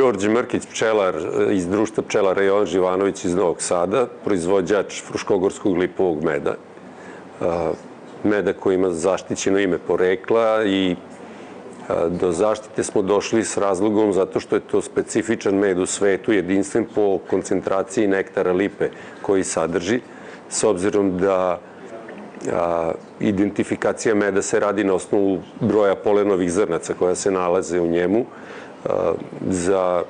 Đorđe Mrkić, pčelar iz društva pčelara Jovan Živanović iz Novog Sada, proizvođač fruškogorskog lipovog meda. Meda koji ima zaštićeno ime porekla i do zaštite smo došli s razlogom zato što je to specifičan med u svetu, jedinstven po koncentraciji nektara lipe koji sadrži, s obzirom da identifikacija meda se radi na osnovu broja polenovih zrnaca koja se nalaze u njemu. Za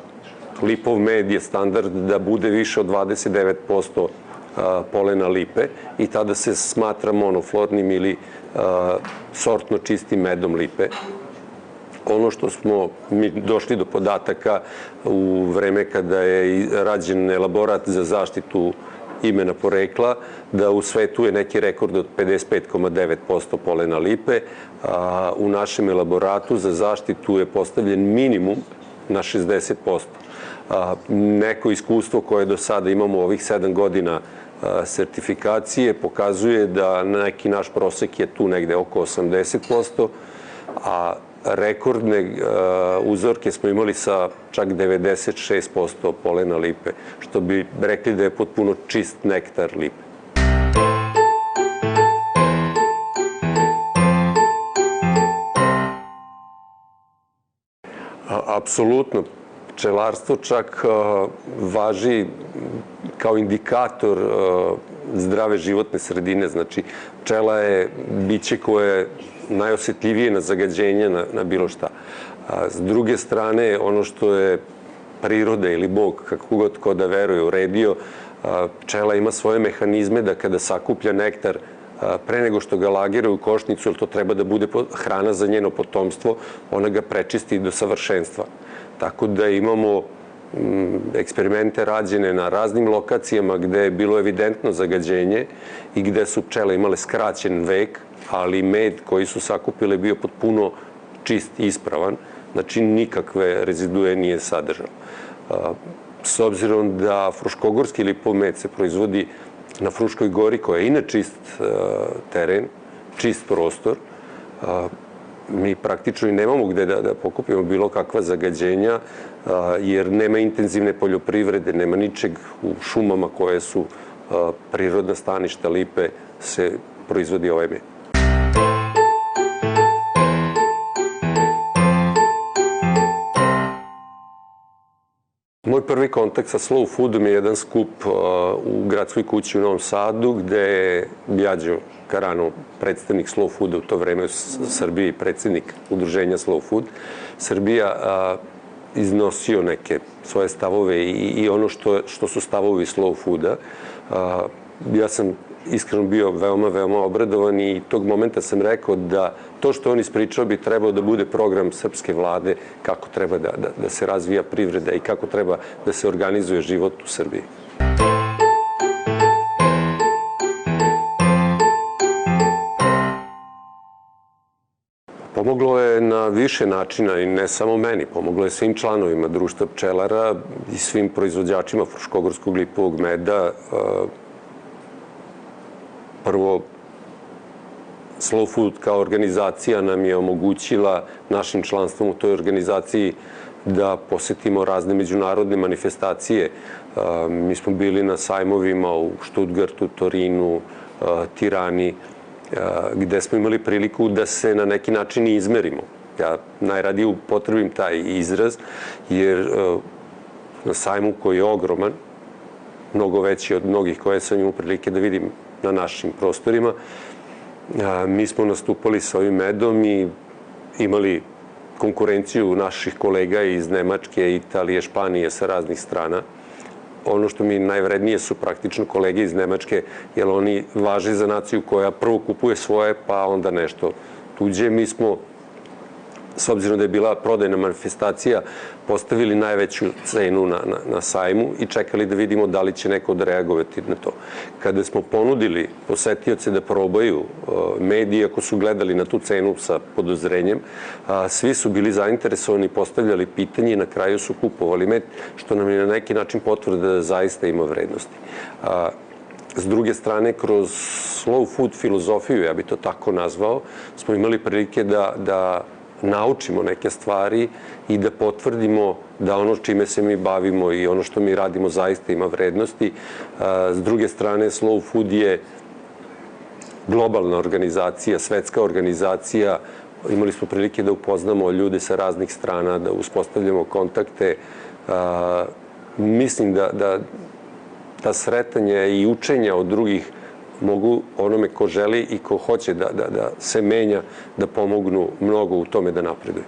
lipov med je standard da bude više od 29% polena lipe i tada se smatra monoflornim ili sortno čistim medom lipe. Ono što smo mi došli do podataka u vreme kada je rađen elaborat za zaštitu imena porekla, da u svetu je neki rekord od 55,9% polena lipe, a u našem elaboratu za zaštitu je postavljen minimum na 60%. Neko iskustvo koje do sada imamo ovih 7 godina sertifikacije pokazuje da neki naš prosek je tu negde oko 80%, a rekordne uzorke smo imali sa čak 96% polena lipe, što bi rekli da je potpuno čist nektar lipe. Apsolutno, pčelarstvo čak važi kao indikator zdrave životne sredine. Znači, pčela je biće koje je najosetljivije na zagađenje, na bilo šta. S druge strane, ono što je priroda ili Bog, kako god ko da veruje, uredio, pčela ima svoje mehanizme da kada sakuplja nektar, pre nego što ga lagira u košnicu, jer to treba da bude hrana za njeno potomstvo, ona ga prečisti do savršenstva. Tako da imamo eksperimente rađene na raznim lokacijama gde je bilo evidentno zagađenje i gde su pčele imale skraćen vek, ali med koji su sakupile bio potpuno čist i ispravan, znači nikakve rezidue nije sadržao. S obzirom da fruškogorski lipov med se proizvodi na Fruškoj gori, koja je inače čist teren, čist prostor, mi praktično i nemamo gde da pokupimo bilo kakva zagađenja, jer nema intenzivne poljoprivrede, nema ničeg u šumama koje su prirodna staništa lipe, se proizvodi ovaj med. Moj prvi kontakt sa Slow Foodom je jedan skup u gradskoj kući u Novom Sadu, gde je Bjađo Karano, predstavnik Slow Fooda u to vreme u Srbiji, predsednik udruženja Slow Food Srbija, iznosio neke svoje stavove i ono što su stavovi Slow Fooda. Ja sam iskreno bio veoma obradovan i tog momenta sam rekao da to što on ispričao bi trebao da bude program srpske vlade, kako treba da se razvija privreda i kako treba da se organizuje život u Srbiji. Pomoglo je na više načina i ne samo meni, pomoglo je svim članovima društva pčelara i svim proizvođačima fruškogorskog lipovog meda. Prvo, Slow Food kao organizacija nam je omogućila našim članstvom u toj organizaciji da posetimo razne međunarodne manifestacije. Mi smo bili na sajmovima u Stuttgartu, Torinu, Tirani, gde smo imali priliku da se na neki način izmerimo. Ja najradije upotrebim taj izraz, jer na sajmu koji je ogroman, mnogo veći od mnogih koje sam imao prilike da vidim na našim prostorima, mi smo nastupali sa ovim medom i imali konkurenciju naših kolega iz Nemačke, Italije, Španije, sa raznih strana. Ono što mi najvrednije su praktično kolege iz Nemačke, jer oni važe za naciju koja prvo kupuje svoje, pa onda nešto tuđe. Mi smo, s obzirom da je bila prodajna manifestacija, postavili najveću cenu na sajmu i čekali da vidimo da li će neko odreagovati na to. Kada smo ponudili posetioce da probaju med, iako su gledali na tu cenu sa podozrenjem, svi su bili zainteresovani, postavljali pitanje i na kraju su kupovali med, što nam je na neki način potvrda da zaista ima vrednosti. S druge strane, kroz slow food filozofiju, ja bih to tako nazvao, smo imali prilike da naučimo neke stvari i da potvrdimo da ono čime se mi bavimo i ono što mi radimo zaista ima vrednosti. S druge strane, Slow Food je globalna organizacija, svetska organizacija. Imali smo prilike da upoznamo ljude sa raznih strana, da uspostavljamo kontakte. Mislim da ta sretanja i učenja od drugih mogu onome ko želi i ko hoće da se menja, da pomognu mnogo u tome da napreduje.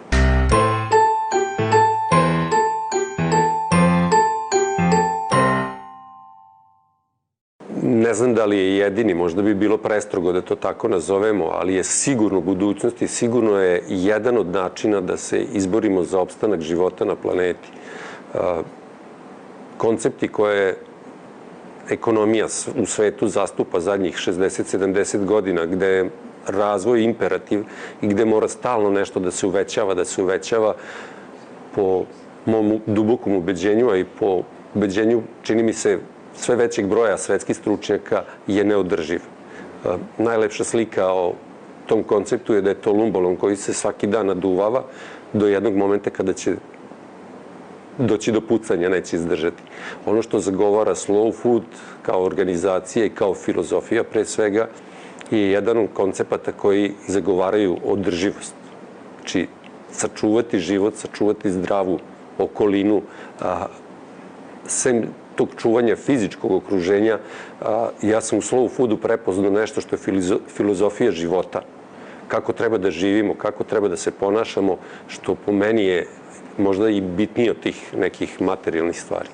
Ne znam da li je jedini, možda bi bilo prestrogo da to tako nazovemo, ali je sigurno budućnost i sigurno je jedan od načina da se izborimo za opstanak života na planeti. Koncepti koje ekonomija u svetu zastupa zadnjih 60-70 godina, gde je razvoj imperativ i gde mora stalno nešto da se uvećava po mom dubokom ubeđenju, a i po ubeđenju, čini mi se, sve većeg broja svetskih stručnjaka je neodrživ. Najlepša slika o tom konceptu je da je to lumbalon koji se svaki dan naduvava do jednog momenta kada će doći do pucanja, neće izdržati. Ono što zagovara Slow Food kao organizacija i kao filozofija pre svega je jedan od koncepata koji zagovaraju održivost. Znači, sačuvati život, sačuvati zdravu okolinu, sem tog čuvanja fizičkog okruženja, ja sam u Slow Foodu prepoznao nešto što je filozofija života. Kako treba da živimo, kako treba da se ponašamo, što po meni je možda i bitnije od tih nekih materijalnih stvari.